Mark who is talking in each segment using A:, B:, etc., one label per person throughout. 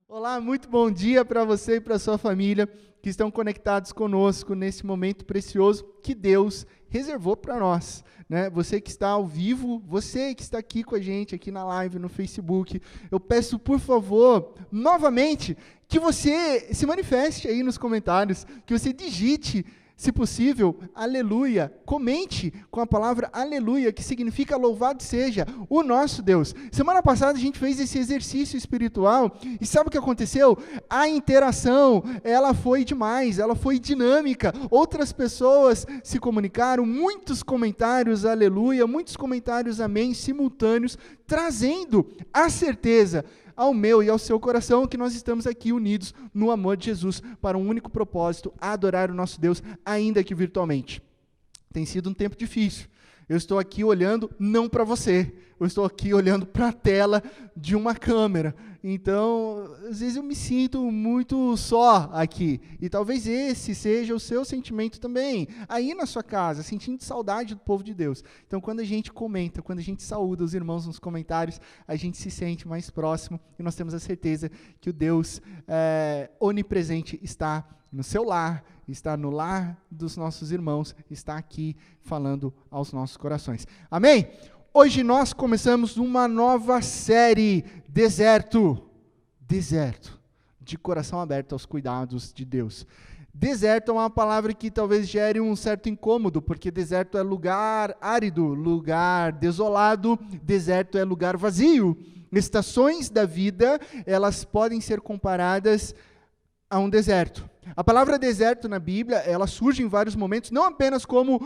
A: Olá, muito bom dia para você e para sua família que estão conectados conosco nesse momento precioso que Deus reservou para nós, né? Você que está ao vivo, você que está aqui com a gente, aqui na live, no Facebook, eu peço, por favor, novamente, que você se manifeste aí nos comentários, que você digite, se possível, aleluia, comente com a palavra aleluia, que significa louvado seja o nosso Deus. Semana passada a gente fez esse exercício espiritual, e sabe o que aconteceu? A interação, ela foi demais, ela foi dinâmica, outras pessoas se comunicaram, muitos comentários aleluia, muitos comentários amém, simultâneos, trazendo a certeza ao meu e ao seu coração, que nós estamos aqui unidos no amor de Jesus, para um único propósito, adorar o nosso Deus, ainda que virtualmente. Tem sido um tempo difícil. Eu estou aqui olhando não para você, eu estou aqui olhando para a tela de uma câmera. Então, às vezes eu me sinto muito só aqui. E talvez esse seja o seu sentimento também, aí na sua casa, sentindo saudade do povo de Deus. Então, quando a gente comenta, quando a gente saúda os irmãos nos comentários, a gente se sente mais próximo e nós temos a certeza que o Deus onipresente está no seu lar, está no lar dos nossos irmãos, está aqui falando aos nossos corações. Amém? Hoje nós começamos uma nova série, Deserto, de coração aberto aos cuidados de Deus. Deserto é uma palavra que talvez gere um certo incômodo, porque deserto é lugar árido, lugar desolado, deserto é lugar vazio. Estações da vida, elas podem ser comparadas a um deserto. A palavra deserto na Bíblia, ela surge em vários momentos, não apenas como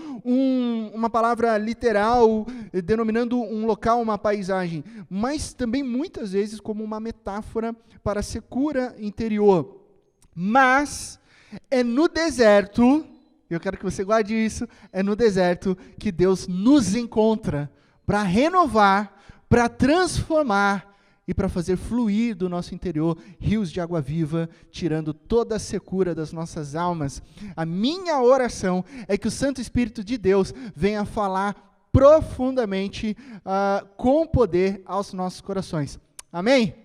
A: uma palavra literal, denominando um local, uma paisagem, mas também muitas vezes como uma metáfora para a secura interior. Mas é no deserto, eu quero que você guarde isso, é no deserto que Deus nos encontra para renovar, para transformar, e para fazer fluir do nosso interior rios de água viva, tirando toda a secura das nossas almas. A minha oração é que o Santo Espírito de Deus venha falar profundamente, com poder aos nossos corações. Amém?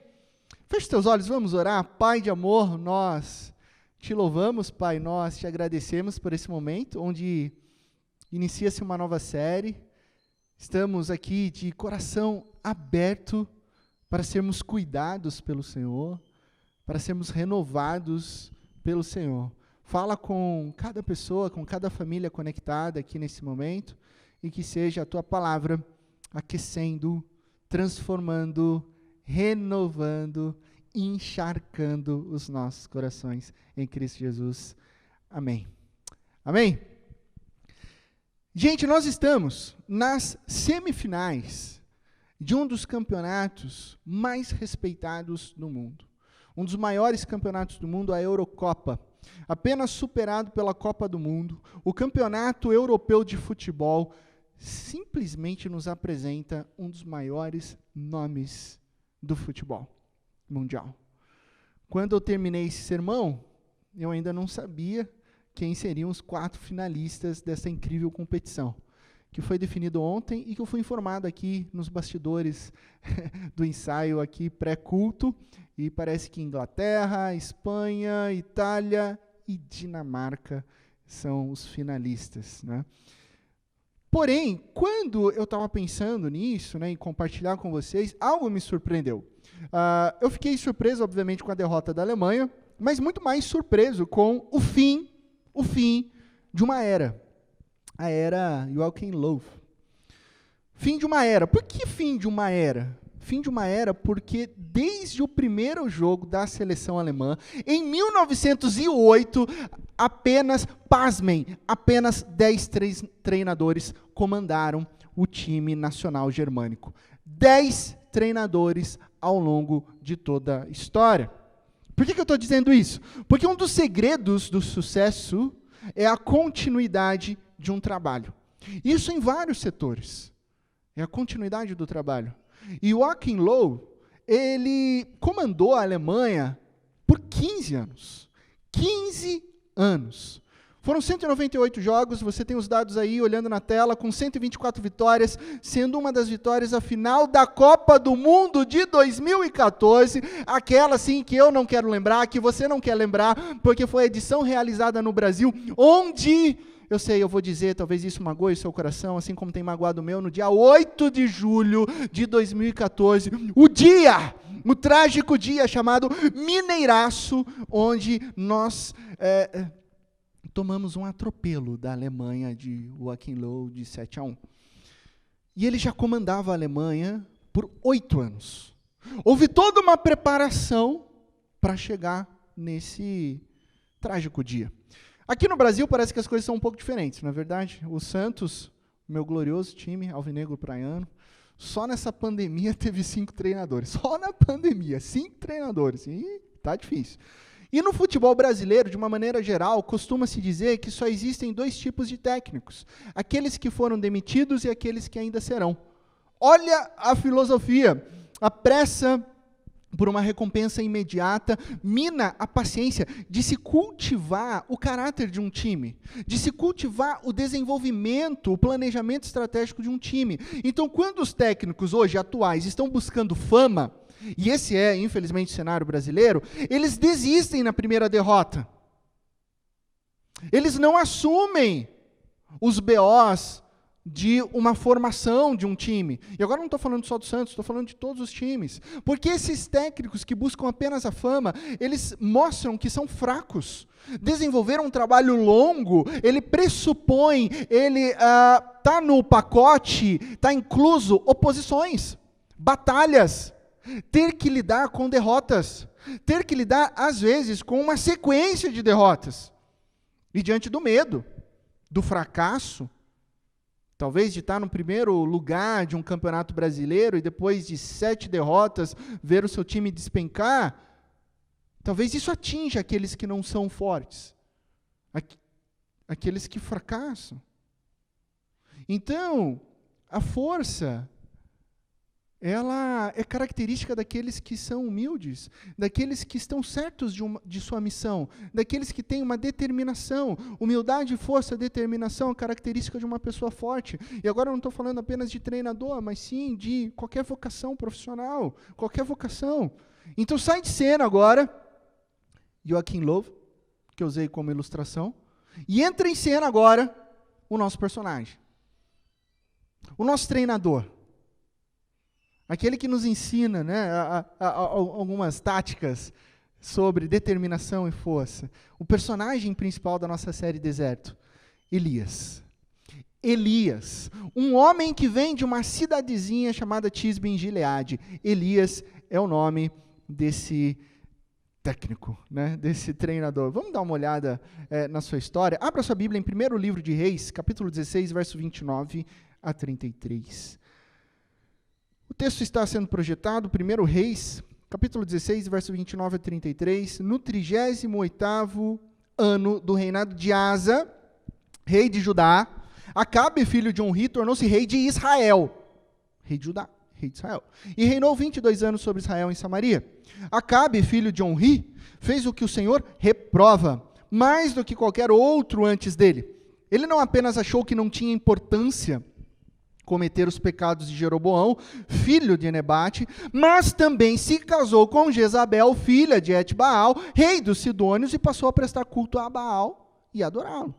A: Feche teus olhos, vamos orar. Pai de amor, nós te louvamos, Pai, nós te agradecemos por esse momento, onde inicia-se uma nova série. Estamos aqui de coração aberto, para sermos cuidados pelo Senhor, para sermos renovados pelo Senhor. Fala com cada pessoa, com cada família conectada aqui nesse momento, e que seja a tua palavra aquecendo, transformando, renovando, encharcando os nossos corações em Cristo Jesus. Amém. Amém? Gente, nós estamos nas semifinais de um dos campeonatos mais respeitados do mundo. Um dos maiores campeonatos do mundo, a Eurocopa. Apenas superado pela Copa do Mundo, o Campeonato Europeu de Futebol simplesmente nos apresenta um dos maiores nomes do futebol mundial. Quando eu terminei esse sermão, eu ainda não sabia quem seriam os 4 finalistas dessa incrível competição, que foi definido ontem e que eu fui informado aqui nos bastidores do ensaio aqui pré-culto, e parece que Inglaterra, Espanha, Itália e Dinamarca são os finalistas, né? Porém, quando eu estava pensando nisso, né, em compartilhar com vocês, algo me surpreendeu. Eu fiquei surpreso, obviamente, com a derrota da Alemanha, mas muito mais surpreso com o fim de uma era. A era Joachim Löw. Fim de uma era. Por que fim de uma era? Fim de uma era porque desde o primeiro jogo da seleção alemã, em 1908, pasmem, apenas 10 treinadores comandaram o time nacional germânico. 10 treinadores ao longo de toda a história. Por que eu estou dizendo isso? Porque um dos segredos do sucesso é a continuidade de um trabalho. Isso em vários setores. É a continuidade do trabalho. E o Joachim Löw, ele comandou a Alemanha por 15 anos. 15 anos. Foram 198 jogos, você tem os dados aí olhando na tela, com 124 vitórias, sendo uma das vitórias a final da Copa do Mundo de 2014, aquela sim que eu não quero lembrar, que você não quer lembrar, porque foi a edição realizada no Brasil, onde, eu sei, eu vou dizer, talvez isso magoe o seu coração, assim como tem magoado o meu, no dia 8 de julho de 2014, o trágico dia chamado Mineiraço, onde nós tomamos um atropelo da Alemanha de Joachim Löw de 7-1. E ele já comandava a Alemanha por 8 anos. Houve toda uma preparação para chegar nesse trágico dia. Aqui no Brasil parece que as coisas são um pouco diferentes, não é verdade? O Santos, meu glorioso time, alvinegro praiano, só nessa pandemia teve 5 treinadores. Só na pandemia, 5 treinadores. E tá difícil. E no futebol brasileiro, de uma maneira geral, costuma-se dizer que só existem 2 tipos de técnicos. Aqueles que foram demitidos e aqueles que ainda serão. Olha a filosofia. A pressa por uma recompensa imediata mina a paciência de se cultivar o caráter de um time, de se cultivar o desenvolvimento, o planejamento estratégico de um time. Então, quando os técnicos hoje atuais estão buscando fama, e esse é, infelizmente, o cenário brasileiro, eles desistem na primeira derrota. Eles não assumem os BOs de uma formação de um time. E agora não estou falando só do Santos, estou falando de todos os times. Porque esses técnicos que buscam apenas a fama, eles mostram que são fracos. Desenvolver um trabalho longo, ele pressupõe, ele está no pacote, está incluso oposições, batalhas, ter que lidar com derrotas, ter que lidar, às vezes, com uma sequência de derrotas. E diante do medo, do fracasso, talvez de estar no primeiro lugar de um campeonato brasileiro e depois de 7 derrotas, ver o seu time despencar, talvez isso atinja aqueles que não são fortes, aqueles que fracassam. Então, a força, ela é característica daqueles que são humildes, daqueles que estão certos de sua missão, daqueles que têm uma determinação. Humildade, força, determinação é característica de uma pessoa forte. E agora eu não estou falando apenas de treinador, mas sim de qualquer vocação profissional, qualquer vocação. Então sai de cena agora, Joachim Löw, que eu usei como ilustração, e entra em cena agora o nosso personagem, o nosso treinador. Aquele que nos ensina, né, algumas táticas sobre determinação e força. O personagem principal da nossa série Deserto, Elias. Elias, um homem que vem de uma cidadezinha chamada Tisbe em Gileade. Elias é o nome desse técnico, né, desse treinador. Vamos dar uma olhada na sua história? Abra sua Bíblia em 1º livro de Reis, capítulo 16, verso 29 a 33. O texto está sendo projetado, 1 Reis, capítulo 16, verso 29 a 33, no 38º ano do reinado de Asa, rei de Judá. Acabe, filho de Onri, tornou-se rei de Israel, rei de Judá, rei de Israel, e reinou 22 anos sobre Israel em Samaria. Acabe, filho de Onri, fez o que o Senhor reprova, mais do que qualquer outro antes dele. Ele não apenas achou que não tinha importância cometer os pecados de Jeroboão, filho de Nebate, mas também se casou com Jezabel, filha de Etbaal, rei dos Sidônios, e passou a prestar culto a Baal e adorá-lo.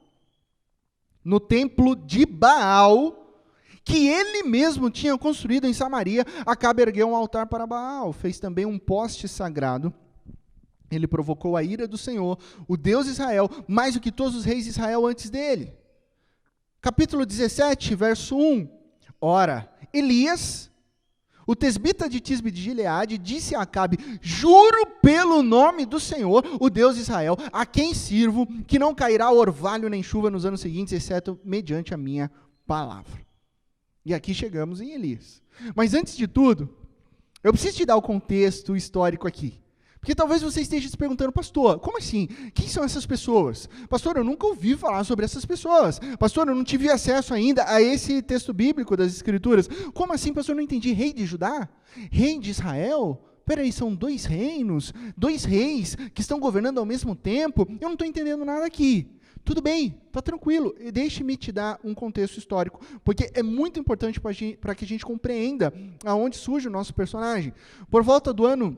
A: No templo de Baal, que ele mesmo tinha construído em Samaria, Acabe ergueu um altar para Baal, fez também um poste sagrado. Ele provocou a ira do Senhor, o Deus de Israel, mais do que todos os reis de Israel antes dele. Capítulo 17, verso 1. Ora, Elias, o tesbita de Tisbe de Gileade, disse a Acabe: juro pelo nome do Senhor, o Deus de Israel, a quem sirvo, que não cairá orvalho nem chuva nos anos seguintes, exceto mediante a minha palavra. E aqui chegamos em Elias. Mas antes de tudo, eu preciso te dar o contexto histórico aqui. Porque talvez você esteja se perguntando: pastor, como assim? Quem são essas pessoas? Pastor, eu nunca ouvi falar sobre essas pessoas. Pastor, eu não tive acesso ainda a esse texto bíblico das Escrituras. Como assim, pastor? Eu não entendi. Rei de Judá? Rei de Israel? peraí, são 2 reinos, 2 reis que estão governando ao mesmo tempo, eu não estou entendendo nada aqui. Tudo bem, está tranquilo, deixe-me te dar um contexto histórico, porque é muito importante para que a gente compreenda aonde surge o nosso personagem. Por volta do ano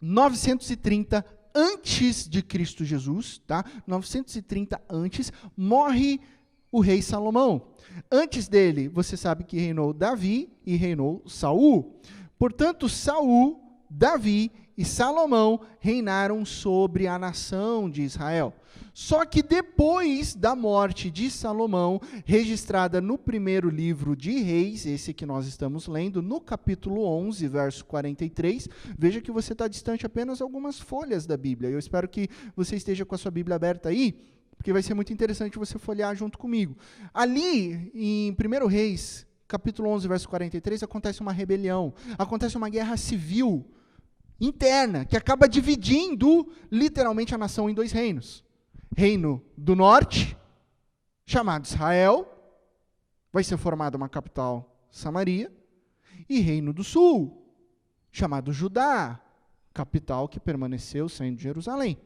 A: 930 antes de Cristo Jesus, tá? 930 antes, morre o rei Salomão. Antes dele, você sabe que reinou Davi e reinou Saul. Portanto, Saul, Davi e Salomão reinaram sobre a nação de Israel. Só que depois da morte de Salomão, registrada no primeiro livro de Reis, esse que nós estamos lendo, no capítulo 11, verso 43, veja que você está distante apenas algumas folhas da Bíblia. Eu espero que você esteja com a sua Bíblia aberta aí, porque vai ser muito interessante você folhear junto comigo. Ali, em 1 Reis, capítulo 11, verso 43, acontece uma rebelião, acontece uma guerra civil interna, que acaba dividindo literalmente a nação em 2 reinos. Reino do norte, chamado Israel, vai ser formada uma capital, Samaria, e Reino do sul, chamado Judá, capital que permaneceu sendo Jerusalém.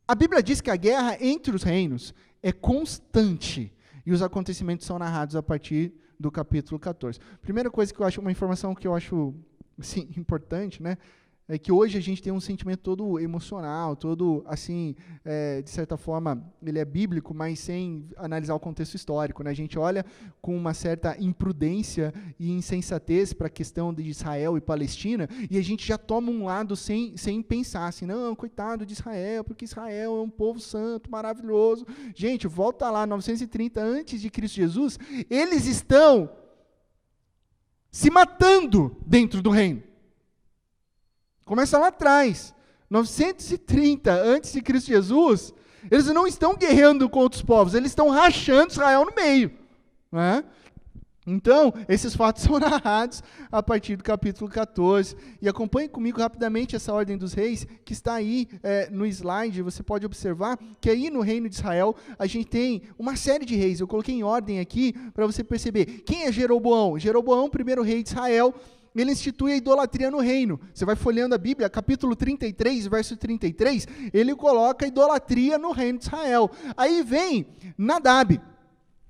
A: A Bíblia diz que a guerra entre os reinos é constante, e os acontecimentos são narrados a partir do capítulo 14. Primeira coisa que eu acho, uma informação que eu acho assim, importante, né? É que hoje a gente tem um sentimento todo emocional, todo, assim, de certa forma, ele é bíblico, mas sem analisar o contexto histórico, né? A gente olha com uma certa imprudência e insensatez para a questão de Israel e Palestina, e a gente já toma um lado sem pensar, assim, não, coitado de Israel, porque Israel é um povo santo, maravilhoso. Gente, volta lá, 930 antes de Cristo Jesus, eles estão se matando dentro do reino. Começa lá atrás, 930 antes de Cristo Jesus, eles não estão guerreando com outros povos, eles estão rachando Israel no meio. Não é? Então, esses fatos são narrados a partir do capítulo 14. E acompanhe comigo rapidamente essa ordem dos reis, que está aí no slide. Você pode observar que aí no reino de Israel, a gente tem uma série de reis. Eu coloquei em ordem aqui para você perceber. Quem é Jeroboão? Jeroboão, primeiro rei de Israel, ele institui a idolatria no reino. Você vai folheando a Bíblia, capítulo 33, verso 33, ele coloca a idolatria no reino de Israel. Aí vem Nadab.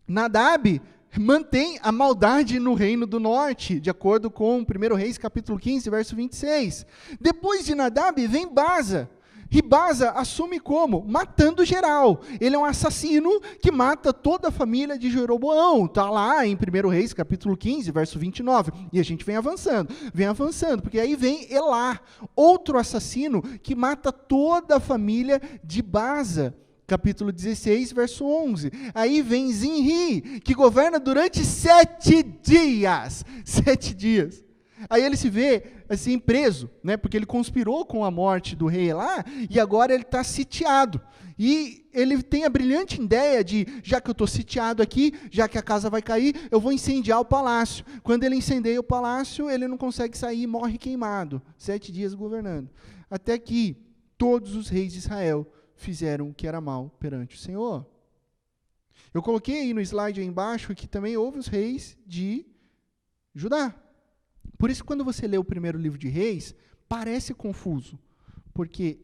A: Nadab mantém a maldade no reino do norte, de acordo com 1 Reis, capítulo 15, verso 26. Depois de Nadab, vem Baza. E Baza assume como? Matando geral. Ele é um assassino que mata toda a família de Jeroboão. Está lá em 1 Reis, capítulo 15, verso 29. E a gente vem avançando, porque aí vem Elá, outro assassino que mata toda a família de Baza. Capítulo 16, verso 11. Aí vem Zinri, que governa durante 7 dias. 7 dias. Aí ele se vê assim preso, né, porque ele conspirou com a morte do rei lá, e agora ele está sitiado. E ele tem a brilhante ideia de, já que eu estou sitiado aqui, já que a casa vai cair, eu vou incendiar o palácio. Quando ele incendeia o palácio, ele não consegue sair e morre queimado. 7 dias governando. Até que todos os reis de Israel fizeram o que era mal perante o Senhor. Eu coloquei aí no slide aí embaixo que também houve os reis de Judá. Por isso, quando você lê o primeiro livro de Reis, parece confuso, porque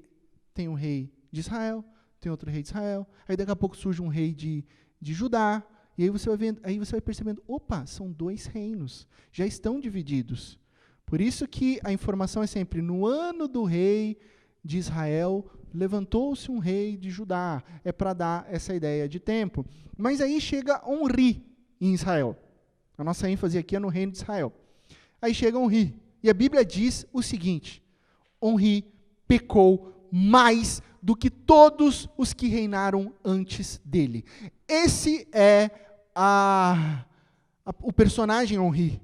A: tem um rei de Israel, tem outro rei de Israel, aí daqui a pouco surge um rei de Judá, e aí você vai vendo, aí você vai percebendo, opa, são 2 reinos, já estão divididos. Por isso que a informação é sempre, no ano do rei de Israel, levantou-se um rei de Judá, é para dar essa ideia de tempo. Mas aí chega Onri em Israel. A nossa ênfase aqui é no reino de Israel. Aí chega Onri, e a Bíblia diz o seguinte: Onri pecou mais do que todos os que reinaram antes dele. Esse é o personagem Onri.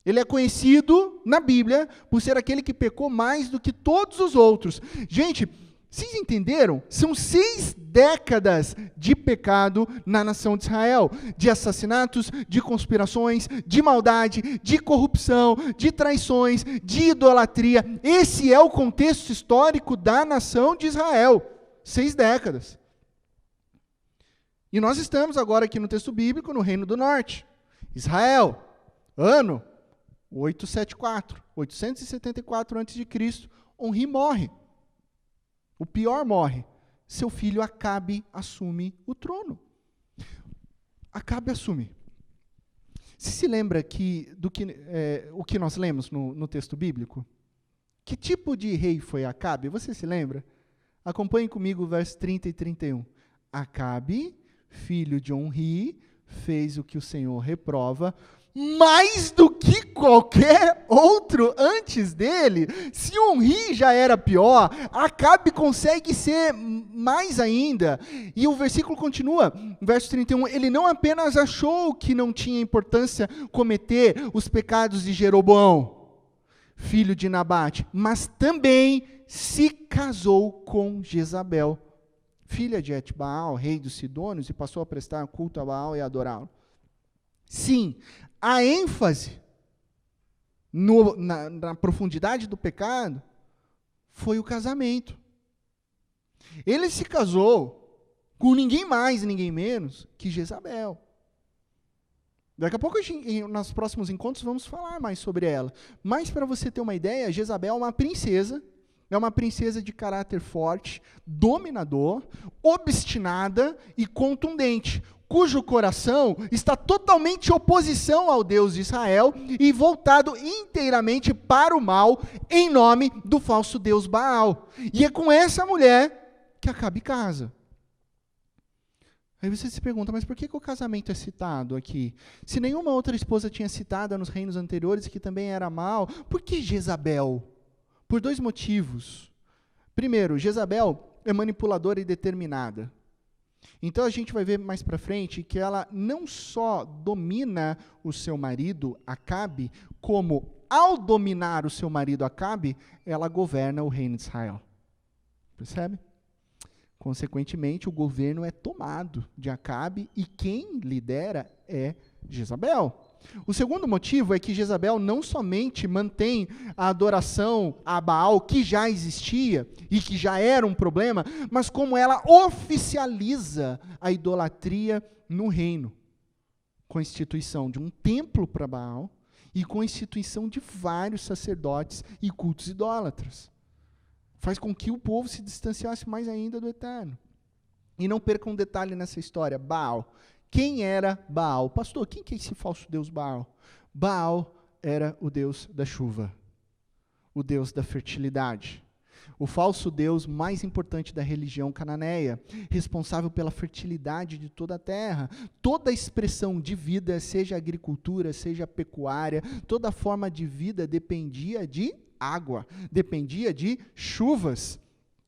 A: Ele é conhecido na Bíblia por ser aquele que pecou mais do que todos os outros. Gente, vocês entenderam? São 6 décadas de pecado na nação de Israel, de assassinatos, de conspirações, de maldade, de corrupção, de traições, de idolatria. Esse é o contexto histórico da nação de Israel. 6 décadas. E nós estamos agora aqui no texto bíblico, no Reino do Norte. Israel, ano 874 a.C., Onri morre. O pior morre. Seu filho Acabe assume o trono. Acabe assume. Você se lembra o que nós lemos no texto bíblico? Que tipo de rei foi Acabe? Você se lembra? Acompanhe comigo o verso 30 e 31. Acabe, filho de Onri, fez o que o Senhor reprova, mais do que qualquer outro antes dele. Se Onri já era pior, Acabe consegue ser mais ainda. E o versículo continua, verso 31, ele não apenas achou que não tinha importância cometer os pecados de Jeroboão, filho de Nabate, mas também se casou com Jezabel, filha de Etbaal, rei dos Sidônios, e passou a prestar culto a Baal e adorá-lo. Sim, a ênfase na profundidade do pecado foi o casamento. Ele se casou com ninguém mais e ninguém menos que Jezabel. Daqui a pouco, nos próximos encontros, vamos falar mais sobre ela. Mas, para você ter uma ideia, Jezabel é uma princesa de caráter forte, dominador, obstinada e contundente, cujo coração está totalmente em oposição ao Deus de Israel e voltado inteiramente para o mal, em nome do falso Deus Baal. E é com essa mulher que Acabe casa. Aí você se pergunta, mas por que o casamento é citado aqui? Se nenhuma outra esposa tinha citada nos reinos anteriores, que também era mal, por que Jezabel? Por 2 motivos. Primeiro, Jezabel é manipuladora e determinada. Então a gente vai ver mais para frente que ela não só domina o seu marido, Acabe, como ao dominar o seu marido, Acabe, ela governa o reino de Israel. Percebe? Consequentemente, o governo é tomado de Acabe e quem lidera é Jezabel. O segundo motivo é que Jezabel não somente mantém a adoração a Baal, que já existia e que já era um problema, mas como ela oficializa a idolatria no reino, com a instituição de um templo para Baal e com a instituição de vários sacerdotes e cultos idólatras. Faz com que o povo se distanciasse mais ainda do Eterno. E não perca um detalhe nessa história, Baal. Quem era Baal? Pastor, quem que é esse falso deus Baal? Baal era o deus da chuva, o deus da fertilidade, o falso deus mais importante da religião cananeia, responsável pela fertilidade de toda a terra. Toda expressão de vida, seja agricultura, seja pecuária, toda forma de vida dependia de água, dependia de chuvas.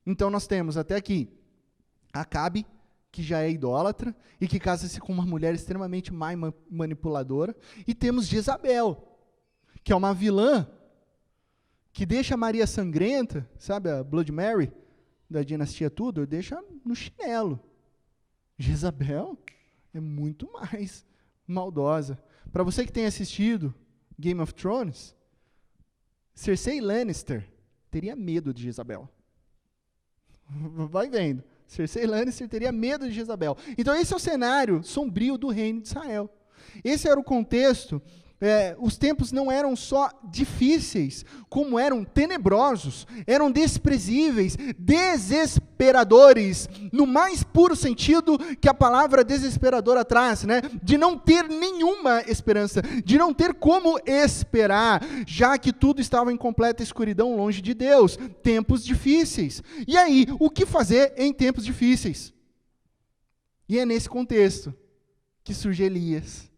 A: Então nós temos até aqui Acabe, que já é idólatra, e que casa-se com uma mulher extremamente má e manipuladora, e temos Jezabel, que é uma vilã, que deixa Maria sangrenta, sabe a Blood Mary, da dinastia Tudor, deixa no chinelo. Jezabel é muito mais maldosa. Para você que tem assistido Game of Thrones, Cersei Lannister teria medo de Jezabel. Vai vendo. Cersei Lannister teria medo de Jezabel. Então esse é o cenário sombrio do reino de Israel. Esse era o contexto. Os tempos não eram só difíceis, como eram tenebrosos, eram desprezíveis, desesperadores, no mais puro sentido que a palavra desesperadora traz, né? De não ter nenhuma esperança, de não ter como esperar, já que tudo estava em completa escuridão longe de Deus. Tempos difíceis. E aí, o que fazer em tempos difíceis? E é nesse contexto que surge Elias,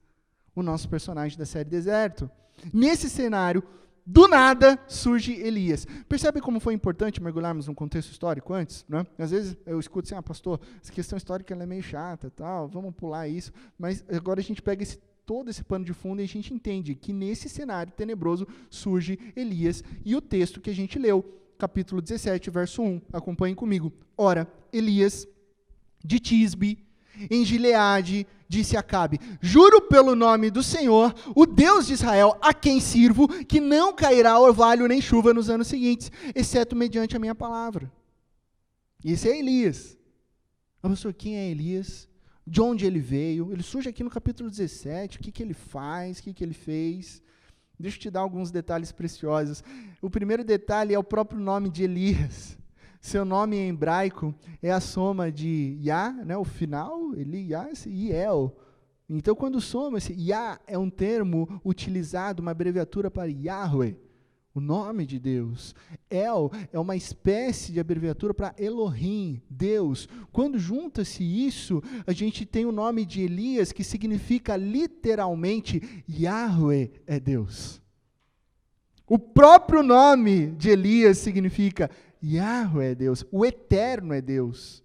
A: o nosso personagem da série Deserto. Nesse cenário, do nada, surge Elias. Percebe como foi importante mergulharmos num contexto histórico antes? Né? Às vezes eu escuto assim, pastor, essa questão histórica ela é meio chata, tal, vamos pular isso. Mas agora a gente pega todo esse pano de fundo e a gente entende que nesse cenário tenebroso surge Elias. E o texto que a gente leu, capítulo 17, verso 1, acompanhem comigo. Ora, Elias, de Tisbe, em Gileade, disse a Acabe: juro pelo nome do Senhor, o Deus de Israel, a quem sirvo, que não cairá orvalho nem chuva nos anos seguintes, exceto mediante a minha palavra. E esse é Elias. Mas, pastor, quem é Elias? De onde ele veio? Ele surge aqui no capítulo 17, o que ele faz, o que ele fez? Deixa eu te dar alguns detalhes preciosos. O primeiro detalhe é o próprio nome de Elias. Seu nome em hebraico é a soma de Yah, né, o final, Elias, e El. Então, quando soma, esse Yah é um termo utilizado, uma abreviatura para Yahweh, o nome de Deus. El é uma espécie de abreviatura para Elohim, Deus. Quando junta-se isso, a gente tem o nome de Elias, que significa literalmente Yahweh é Deus. O próprio nome de Elias significa Yahweh é Deus, o Eterno é Deus.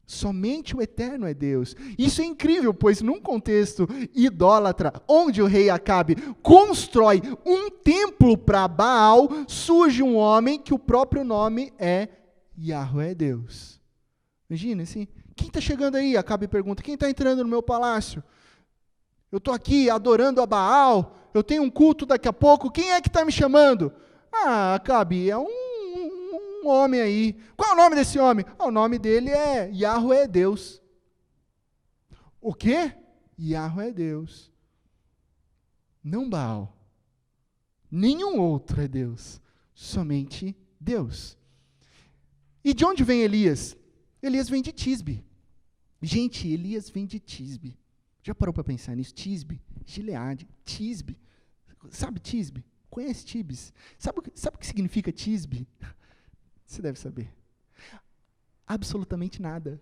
A: Somente o Eterno é Deus. Isso é incrível, pois num contexto idólatra, onde o rei Acabe constrói um templo para Baal, surge um homem que o próprio nome é Yahweh é Deus. Imagina assim, quem está chegando aí? Acabe pergunta, quem está entrando no meu palácio? Eu estou aqui adorando a Baal, eu tenho um culto daqui a pouco, quem é que está me chamando? Ah, Acabe, é um homem aí. Qual é o nome desse homem? O nome dele é Yahweh é Deus. O quê? Yahweh é Deus. Não Baal. Nenhum outro é Deus. Somente Deus. E de onde vem Elias? Elias vem de Tisbe. Gente, Elias vem de Tisbe. Já parou para pensar nisso? Tisbe, Gileade, Tisbe. Sabe Tisbe? Conhece Tibes? Sabe o que significa Tisbe? Você deve saber. Absolutamente nada.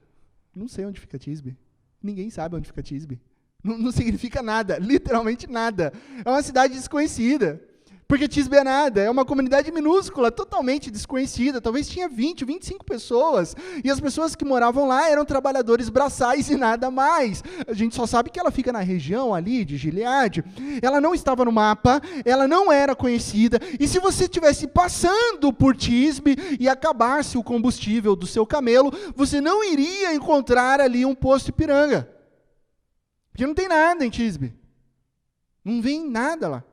A: Não sei onde fica Tisbe. Ninguém sabe onde fica Tisbe. Não significa nada, literalmente nada. É uma cidade desconhecida. Porque Tisbe é nada, é uma comunidade minúscula, totalmente desconhecida. Talvez tinha 20, 25 pessoas. E as pessoas que moravam lá eram trabalhadores braçais e nada mais. A gente só sabe que ela fica na região ali de Gileade. Ela não estava no mapa, ela não era conhecida. E se você estivesse passando por Tisbe e acabasse o combustível do seu camelo, você não iria encontrar ali um posto Ipiranga. Porque não tem nada em Tisbe. Não vem nada lá.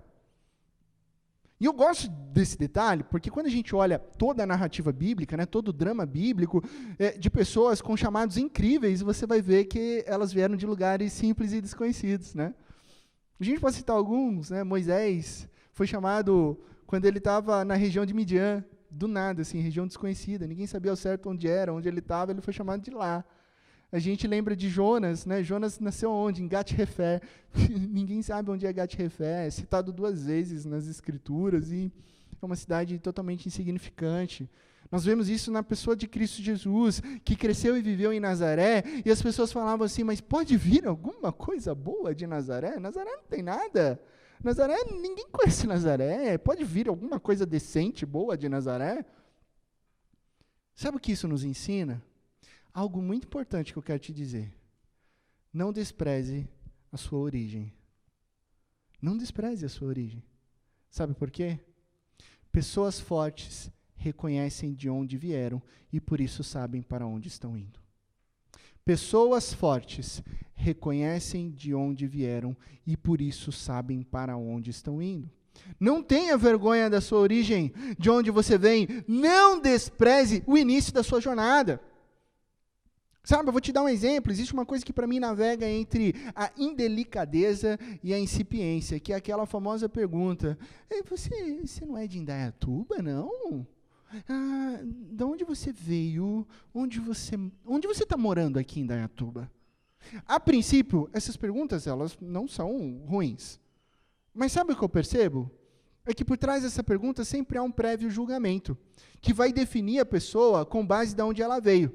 A: E eu gosto desse detalhe, porque quando a gente olha toda a narrativa bíblica, né, todo o drama bíblico, de pessoas com chamados incríveis, você vai ver que elas vieram de lugares simples e desconhecidos. Né? A gente pode citar alguns, né? Moisés foi chamado quando ele estava na região de Midian, do nada, assim, região desconhecida, ninguém sabia ao certo onde era, onde ele estava, ele foi chamado de lá. A gente lembra de Jonas, né? Jonas nasceu onde? Em Gat-Hefé. Ninguém sabe onde é Gat-Hefé. É citado 2 vezes nas Escrituras e é uma cidade totalmente insignificante. Nós vemos isso na pessoa de Cristo Jesus, que cresceu e viveu em Nazaré, e as pessoas falavam assim, mas pode vir alguma coisa boa de Nazaré? Nazaré não tem nada. Nazaré, ninguém conhece Nazaré. Pode vir alguma coisa decente, boa de Nazaré? Sabe o que isso nos ensina? Algo muito importante que eu quero te dizer. Não despreze a sua origem. Não despreze a sua origem. Sabe por quê? Pessoas fortes reconhecem de onde vieram e por isso sabem para onde estão indo. Pessoas fortes reconhecem de onde vieram e por isso sabem para onde estão indo. Não tenha vergonha da sua origem, de onde você vem. Não despreze o início da sua jornada. Sabe, eu vou te dar um exemplo. Existe uma coisa que para mim navega entre a indelicadeza e a incipiência, que é aquela famosa pergunta, você não é de Indaiatuba, não? De onde você veio? Onde você está morando aqui em Indaiatuba? A princípio, essas perguntas elas não são ruins. Mas sabe o que eu percebo? É que por trás dessa pergunta sempre há um prévio julgamento, que vai definir a pessoa com base de onde ela veio.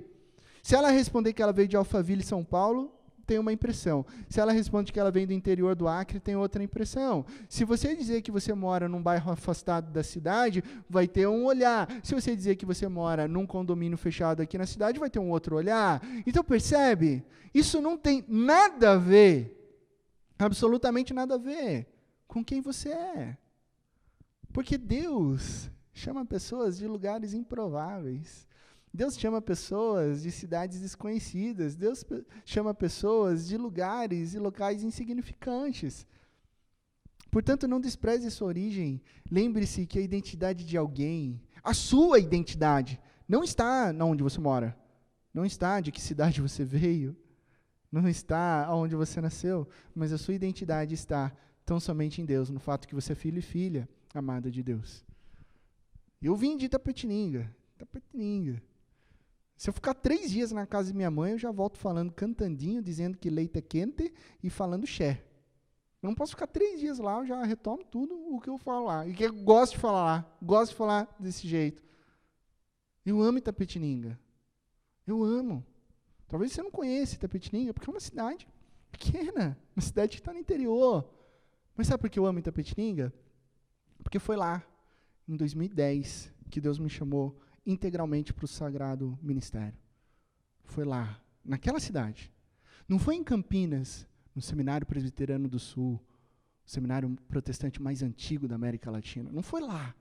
A: Se ela responder que ela veio de Alphaville, São Paulo, tem uma impressão. Se ela responde que ela vem do interior do Acre, tem outra impressão. Se você dizer que você mora num bairro afastado da cidade, vai ter um olhar. Se você dizer que você mora num condomínio fechado aqui na cidade, vai ter um outro olhar. Então, percebe? Isso não tem nada a ver, absolutamente nada a ver, com quem você é. Porque Deus chama pessoas de lugares improváveis. Deus chama pessoas de cidades desconhecidas. Deus chama pessoas de lugares e locais insignificantes. Portanto, não despreze a sua origem. Lembre-se que a identidade de alguém, a sua identidade, não está onde você mora. Não está de que cidade você veio. Não está onde você nasceu. Mas a sua identidade está tão somente em Deus, no fato que você é filho e filha amada de Deus. Eu vim de Itapetininga. Se eu ficar 3 dias na casa de minha mãe, eu já volto falando cantandinho, dizendo que leite é quente e falando xé. Eu não posso ficar 3 dias lá, eu já retomo tudo o que eu falo lá. E que eu gosto de falar lá, gosto de falar desse jeito. Eu amo Itapetininga. Eu amo. Talvez você não conheça Itapetininga, porque é uma cidade pequena, uma cidade que está no interior. Mas sabe por que eu amo Itapetininga? Porque foi lá, em 2010, que Deus me chamou integralmente para o sagrado ministério. Foi lá, naquela cidade. Não foi em Campinas, no Seminário Presbiteriano do Sul, o seminário protestante mais antigo da América Latina. Não foi lá.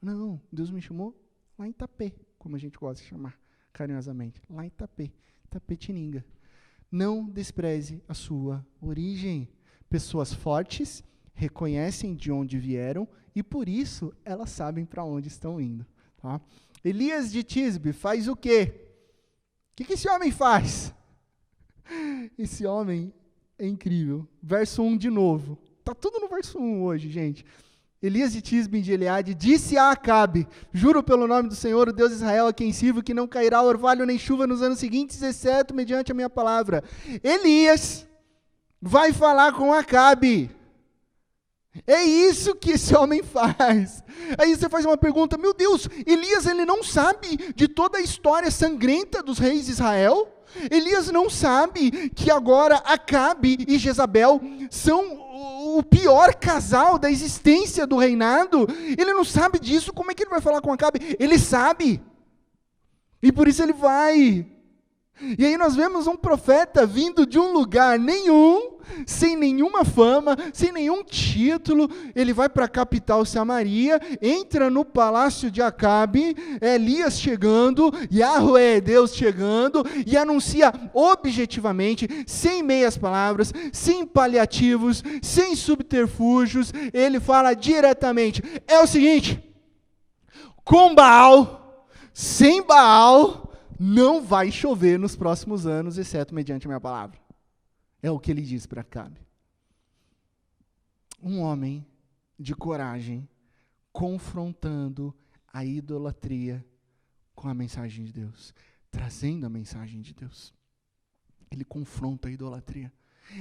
A: Não, Deus me chamou lá em Itapê, como a gente gosta de chamar carinhosamente. Lá em Itapê, Itapetininga. Não despreze a sua origem. Pessoas fortes reconhecem de onde vieram e, por isso, elas sabem para onde estão indo. Tá? Elias de Tisbe faz o quê? O que esse homem faz? Esse homem é incrível. Verso 1 de novo. Está tudo no verso 1 hoje, gente. Elias de Tisbe de Gileade disse a Acabe: juro pelo nome do Senhor, o Deus de Israel, a quem sirvo, que não cairá orvalho nem chuva nos anos seguintes, exceto mediante a minha palavra. Elias vai falar com Acabe. É isso que esse homem faz. Aí você faz uma pergunta: meu Deus, Elias ele não sabe de toda a história sangrenta dos reis de Israel? Elias não sabe que agora Acabe e Jezabel são o pior casal da existência do reinado? Ele não sabe disso, como é que ele vai falar com Acabe? Ele sabe, e por isso ele vai. E aí nós vemos um profeta vindo de um lugar nenhum, sem nenhuma fama, sem nenhum título. Ele vai para a capital Samaria, entra no palácio de Acabe, Elias chegando, Yahweh, Deus chegando, e anuncia objetivamente, sem meias palavras, sem paliativos, sem subterfúgios. Ele fala diretamente: é o seguinte, com Baal, sem Baal, não vai chover nos próximos anos, exceto mediante a minha palavra. É o que ele diz para Acabe. Um homem de coragem, confrontando a idolatria com a mensagem de Deus, trazendo a mensagem de Deus. Ele confronta a idolatria.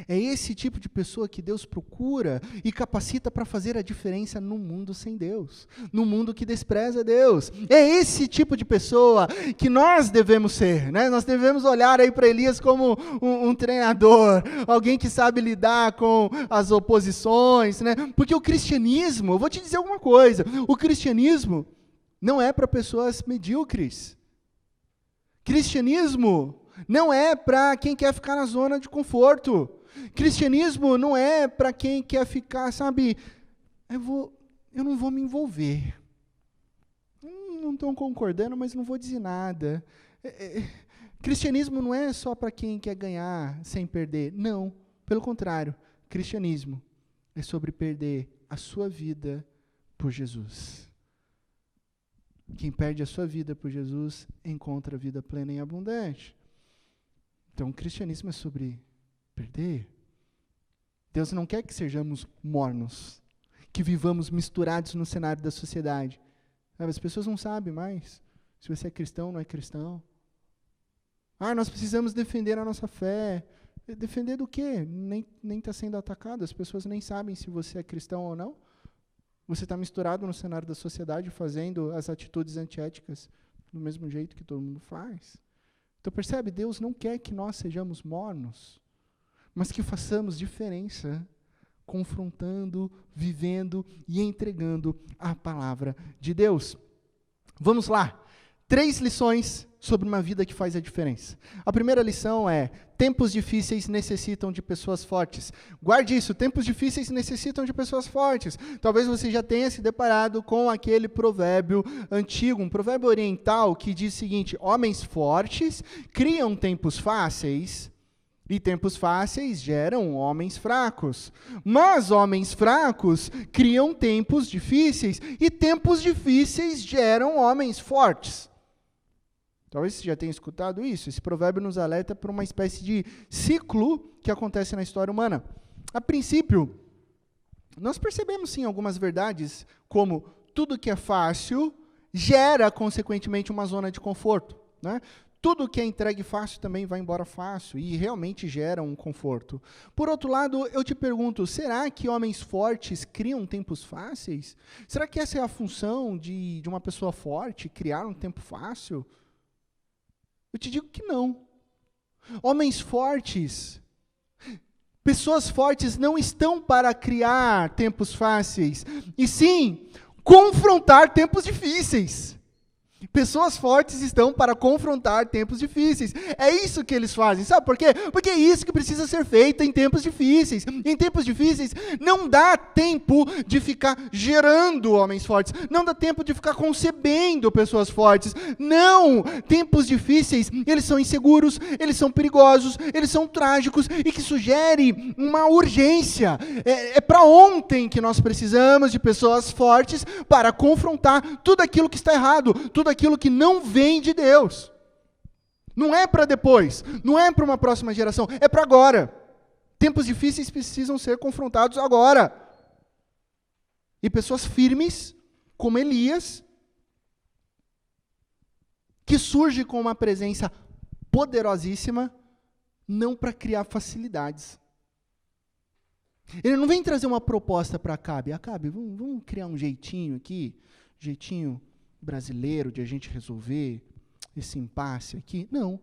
A: É esse tipo de pessoa que Deus procura e capacita para fazer a diferença num mundo sem Deus, num mundo que despreza Deus. É esse tipo de pessoa que nós devemos ser, né? Nós devemos olhar aí para Elias como um treinador, alguém que sabe lidar com as oposições, né? Porque o cristianismo, eu vou te dizer alguma coisa, o cristianismo não é para pessoas medíocres. Cristianismo não é para quem quer ficar na zona de conforto. Cristianismo não é para quem quer ficar, sabe, eu não vou me envolver. Não estão concordando, mas não vou dizer nada. Cristianismo não é só para quem quer ganhar sem perder. Não, pelo contrário. Cristianismo é sobre perder a sua vida por Jesus. Quem perde a sua vida por Jesus encontra a vida plena e abundante. Então, o cristianismo é sobre perder. Deus não quer que sejamos mornos, que vivamos misturados no cenário da sociedade. As pessoas não sabem mais se você é cristão ou não é cristão. Nós precisamos defender a nossa fé. Defender do quê? Nem está sendo atacado, as pessoas nem sabem se você é cristão ou não. Você está misturado no cenário da sociedade, fazendo as atitudes antiéticas do mesmo jeito que todo mundo faz. Então percebe, Deus não quer que nós sejamos mornos, mas que façamos diferença, confrontando, vivendo e entregando a palavra de Deus. Vamos lá, 3 lições sobre uma vida que faz a diferença. A primeira lição é: tempos difíceis necessitam de pessoas fortes. Guarde isso, tempos difíceis necessitam de pessoas fortes. Talvez você já tenha se deparado com aquele provérbio antigo, um provérbio oriental que diz o seguinte: homens fortes criam tempos fáceis, e tempos fáceis geram homens fracos. Mas homens fracos criam tempos difíceis, e tempos difíceis geram homens fortes. Talvez você já tenha escutado isso. Esse provérbio nos alerta para uma espécie de ciclo que acontece na história humana. A princípio, nós percebemos sim algumas verdades, como tudo que é fácil gera, consequentemente, uma zona de conforto, né? Tudo que é entregue fácil também vai embora fácil e realmente gera um conforto. Por outro lado, eu te pergunto, será que homens fortes criam tempos fáceis? Será que essa é a função de uma pessoa forte, criar um tempo fácil? Eu te digo que não. Homens fortes, pessoas fortes não estão para criar tempos fáceis, e sim confrontar tempos difíceis. Pessoas fortes estão para confrontar tempos difíceis. É isso que eles fazem. Sabe por quê? Porque é isso que precisa ser feito em tempos difíceis. Em tempos difíceis, não dá tempo de ficar gerando homens fortes. Não dá tempo de ficar concebendo pessoas fortes. Não! Tempos difíceis, eles são inseguros, eles são perigosos, eles são trágicos e que sugere uma urgência. É para ontem que nós precisamos de pessoas fortes para confrontar tudo aquilo que está errado, tudo aquilo que não vem de Deus. Não é para depois, não é para uma próxima geração, é para agora. Tempos difíceis precisam ser confrontados agora. E pessoas firmes, como Elias, que surge com uma presença poderosíssima, não para criar facilidades. Ele não vem trazer uma proposta para Acabe. Acabe, vamos criar um jeitinho aqui, jeitinho brasileiro de a gente resolver esse impasse aqui. Não,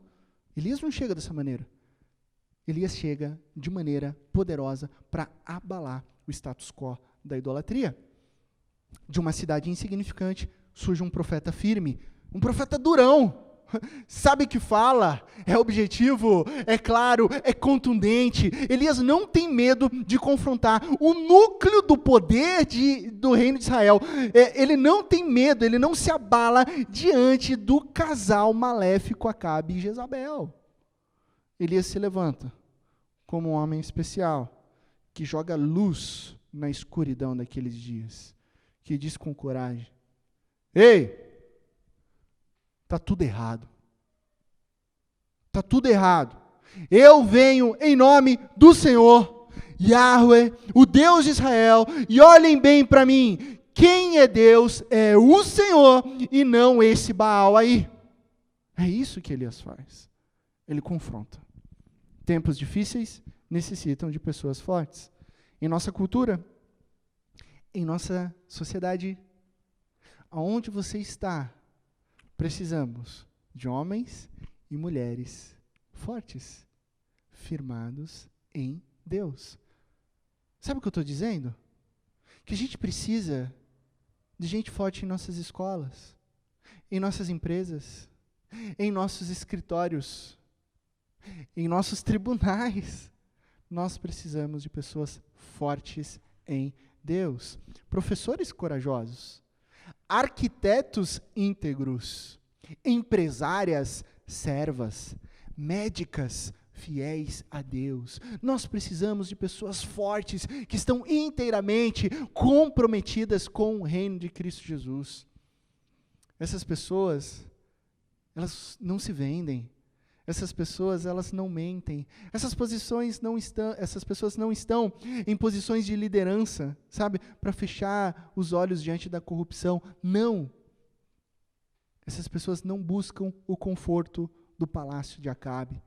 A: Elias não chega dessa maneira. Elias chega de maneira poderosa para abalar o status quo da idolatria. De uma cidade insignificante surge um profeta firme, um profeta durão. Sabe o que fala, é objetivo, é claro, é contundente. Elias não tem medo de confrontar o núcleo do poder do reino de Israel. Ele não tem medo, ele não se abala diante do casal maléfico Acabe e Jezabel. Elias se levanta como um homem especial, que joga luz na escuridão daqueles dias, que diz com coragem: ei, está tudo errado. Está tudo errado. Eu venho em nome do Senhor, Yahweh, o Deus de Israel, e olhem bem para mim. Quem é Deus é o Senhor e não esse Baal aí. É isso que Elias faz. Ele confronta. Tempos difíceis necessitam de pessoas fortes. Em nossa cultura, em nossa sociedade, aonde você está, precisamos de homens e mulheres fortes, firmados em Deus. Sabe o que eu estou dizendo? Que a gente precisa de gente forte em nossas escolas, em nossas empresas, em nossos escritórios, em nossos tribunais. Nós precisamos de pessoas fortes em Deus. Professores corajosos, arquitetos íntegros, empresárias servas, médicas fiéis a Deus. Nós precisamos de pessoas fortes que estão inteiramente comprometidas com o reino de Cristo Jesus. Essas pessoas, elas não se vendem. Essas pessoas, elas não mentem. Essas pessoas não estão em posições de liderança, sabe, para fechar os olhos diante da corrupção. Não. Essas pessoas não buscam o conforto do palácio de Acabe.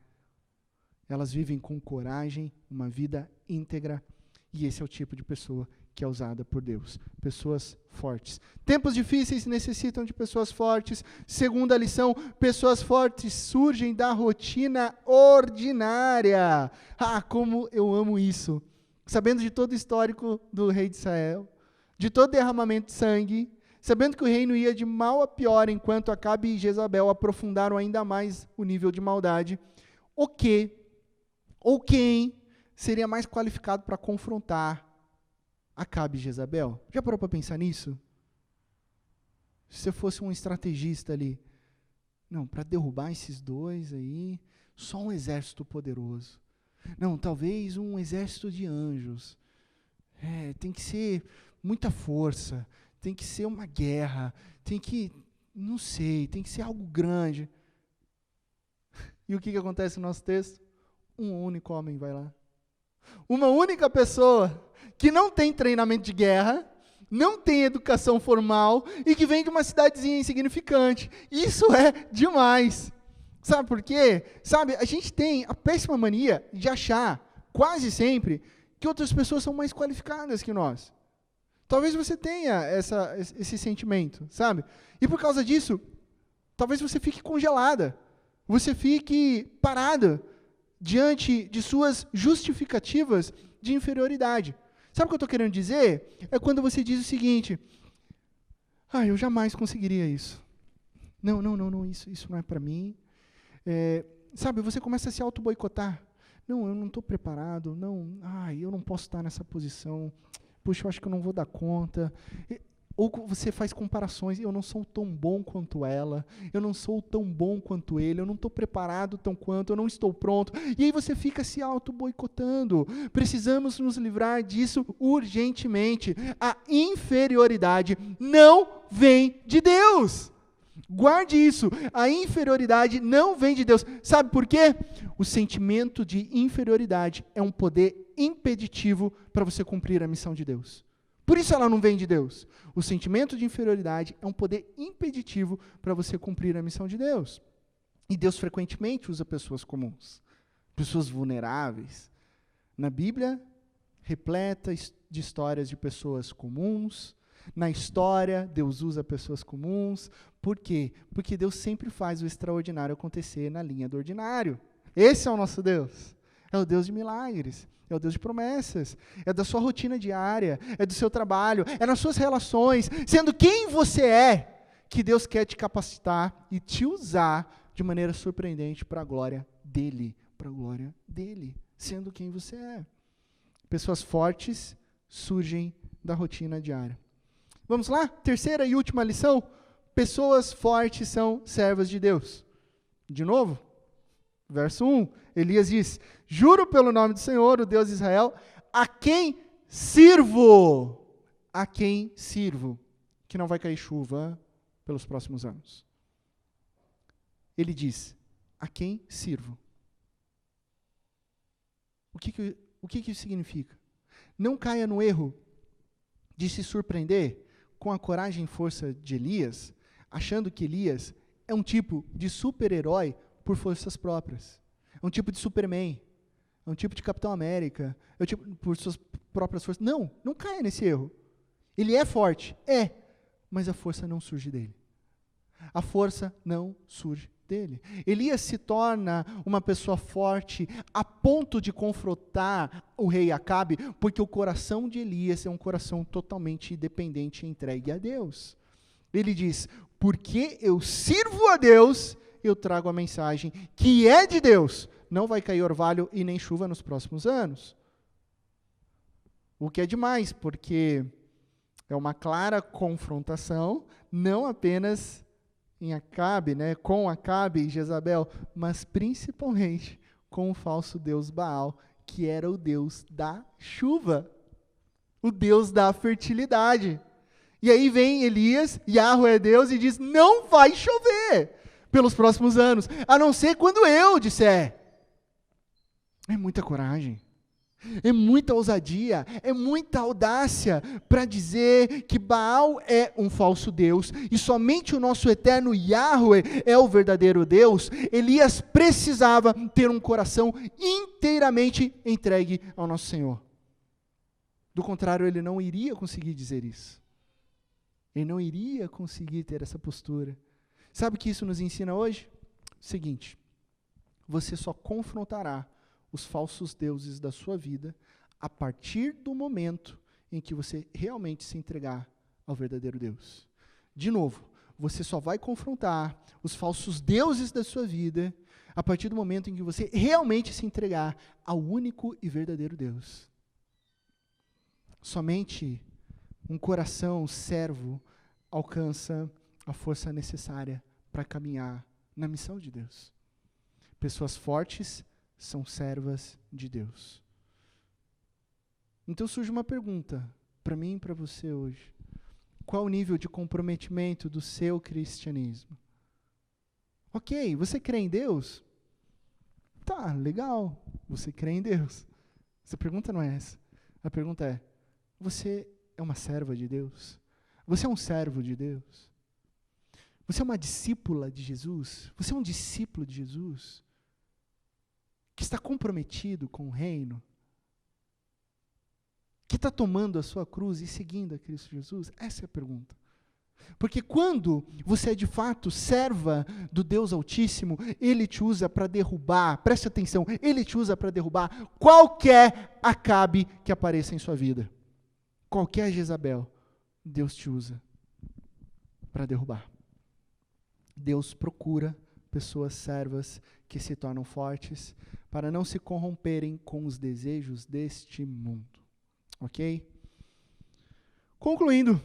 A: Elas vivem com coragem, uma vida íntegra, e esse é o tipo de pessoa que é usada por Deus. Pessoas fortes. Tempos difíceis necessitam de pessoas fortes. Segunda lição, pessoas fortes surgem da rotina ordinária. Ah, como eu amo isso. Sabendo de todo o histórico do rei de Israel, de todo derramamento de sangue, sabendo que o reino ia de mal a pior, enquanto Acabe e Jezabel aprofundaram ainda mais o nível de maldade, o que, ou quem, seria mais qualificado para confrontar Acabe e Jezabel? Já parou para pensar nisso? Se você fosse um estrategista ali, não, para derrubar esses dois aí, só um exército poderoso. Não, talvez um exército de anjos. Tem que ser muita força, tem que ser uma guerra, tem que ser algo grande. E o que acontece no nosso texto? Um único homem vai lá. Uma única pessoa que não tem treinamento de guerra, não tem educação formal e que vem de uma cidadezinha insignificante. Isso é demais. Sabe por quê? Sabe, a gente tem a péssima mania de achar, quase sempre, que outras pessoas são mais qualificadas que nós. Talvez você tenha esse sentimento, sabe? E por causa disso, talvez você fique congelada. Você fique parada diante de suas justificativas de inferioridade. Sabe o que eu estou querendo dizer? É quando você diz o seguinte: eu jamais conseguiria isso. Não, isso não é para mim. Sabe, você começa a se auto-boicotar. Não, eu não estou preparado. Não, eu não posso estar nessa posição. Puxa, eu acho que eu não vou dar conta. Ou você faz comparações, eu não sou tão bom quanto ela, eu não sou tão bom quanto ele, eu não estou preparado tão quanto, eu não estou pronto. E aí você fica se auto-boicotando. Precisamos nos livrar disso urgentemente. A inferioridade não vem de Deus. Guarde isso, a inferioridade não vem de Deus. Sabe por quê? O sentimento de inferioridade é um poder impeditivo para você cumprir a missão de Deus. Por isso ela não vem de Deus. O sentimento de inferioridade é um poder impeditivo para você cumprir a missão de Deus. E Deus frequentemente usa pessoas comuns, pessoas vulneráveis. Na Bíblia, repleta de histórias de pessoas comuns. Na história, Deus usa pessoas comuns. Por quê? Porque Deus sempre faz o extraordinário acontecer na linha do ordinário. Esse é o nosso Deus. É o Deus de milagres. É o Deus de promessas, é da sua rotina diária, é do seu trabalho, é nas suas relações, sendo quem você é, que Deus quer te capacitar e te usar de maneira surpreendente para a glória dEle, sendo quem você é. Pessoas fortes surgem da rotina diária. Vamos lá? Terceira e última lição. Pessoas fortes são servas de Deus. De novo, verso 1, Elias diz: juro pelo nome do Senhor, o Deus de Israel, a quem sirvo, que não vai cair chuva pelos próximos anos. Ele diz: a quem sirvo. O que isso significa? Não caia no erro de se surpreender com a coragem e força de Elias, achando que Elias é um tipo de super-herói por forças próprias. É um tipo de Superman, é um tipo de Capitão América, é um tipo por suas próprias forças. Não caia nesse erro. Ele é forte, mas a força não surge dele. A força não surge dele. Elias se torna uma pessoa forte a ponto de confrontar o rei Acabe, porque o coração de Elias é um coração totalmente dependente e entregue a Deus. Ele diz: porque eu sirvo a Deus, eu trago a mensagem que é de Deus. Não vai cair orvalho e nem chuva nos próximos anos. O que é demais, porque é uma clara confrontação, não apenas em Acabe, com Acabe e Jezabel, mas principalmente com o falso deus Baal, que era o deus da chuva, o deus da fertilidade. E aí vem Elias, Yahweh é Deus, e diz: não vai chover pelos próximos anos, a não ser quando eu disser. É muita coragem, é muita ousadia, é muita audácia para dizer que Baal é um falso Deus e somente o nosso eterno Yahweh é o verdadeiro Deus. Elias precisava ter um coração inteiramente entregue ao nosso Senhor. Do contrário, ele não iria conseguir dizer isso. Ele não iria conseguir ter essa postura. Sabe o que isso nos ensina hoje? O seguinte: você só confrontará os falsos deuses da sua vida a partir do momento em que você realmente se entregar ao verdadeiro Deus. De novo, você só vai confrontar os falsos deuses da sua vida a partir do momento em que você realmente se entregar ao único e verdadeiro Deus. Somente um coração servo alcança a força necessária para caminhar na missão de Deus. Pessoas fortes são servas de Deus. Então surge uma pergunta para mim e para você hoje. Qual o nível de comprometimento do seu cristianismo? Ok, você crê em Deus? Tá, legal, você crê em Deus. Essa pergunta não é essa. A pergunta é: você é uma serva de Deus? Você é um servo de Deus? Você é uma discípula de Jesus? Você é um discípulo de Jesus? Que está comprometido com o reino? Que está tomando a sua cruz e seguindo a Cristo Jesus? Essa é a pergunta. Porque quando você é de fato serva do Deus Altíssimo, Ele te usa para derrubar, preste atenção, Ele te usa para derrubar qualquer Acabe que apareça em sua vida. Qualquer Jezabel, Deus te usa para derrubar. Deus procura pessoas servas que se tornam fortes para não se corromperem com os desejos deste mundo. Ok? Concluindo,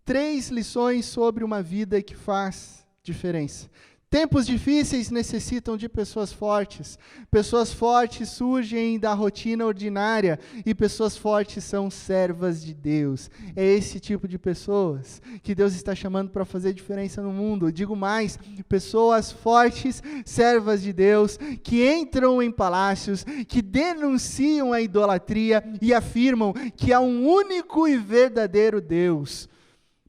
A: 3 lições sobre uma vida que faz diferença. Tempos difíceis necessitam de pessoas fortes. Pessoas fortes surgem da rotina ordinária e pessoas fortes são servas de Deus. É esse tipo de pessoas que Deus está chamando para fazer diferença no mundo. Eu digo mais, pessoas fortes, servas de Deus, que entram em palácios, que denunciam a idolatria e afirmam que há um único e verdadeiro Deus.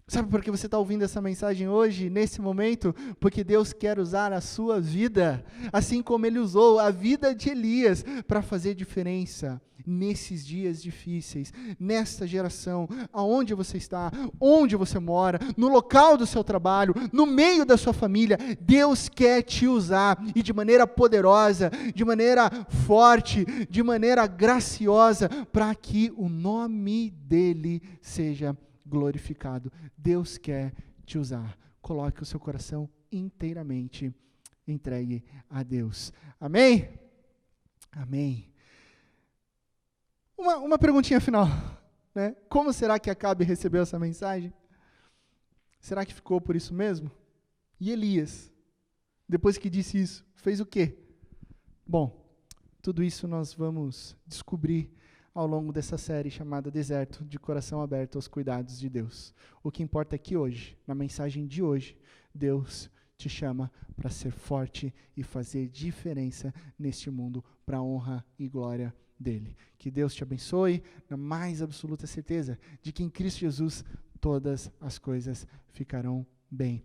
A: Sabe por que você está ouvindo essa mensagem hoje, nesse momento? Porque Deus quer usar a sua vida, assim como Ele usou a vida de Elias, para fazer diferença nesses dias difíceis, nesta geração, aonde você está, onde você mora, no local do seu trabalho, no meio da sua família. Deus quer te usar, e de maneira poderosa, de maneira forte, de maneira graciosa, para que o nome dEle seja glorificado. Deus quer te usar. Coloque o seu coração inteiramente entregue a Deus. Amém? Amém. Uma perguntinha final, né? Como será que Acabe recebeu essa mensagem? Será que ficou por isso mesmo? E Elias, depois que disse isso, fez o quê? Bom, tudo isso nós vamos descobrir ao longo dessa série chamada Deserto, de coração aberto aos cuidados de Deus. O que importa é que hoje, na mensagem de hoje, Deus te chama para ser forte e fazer diferença neste mundo, para a honra e glória dEle. Que Deus te abençoe, na mais absoluta certeza de que em Cristo Jesus todas as coisas ficarão bem.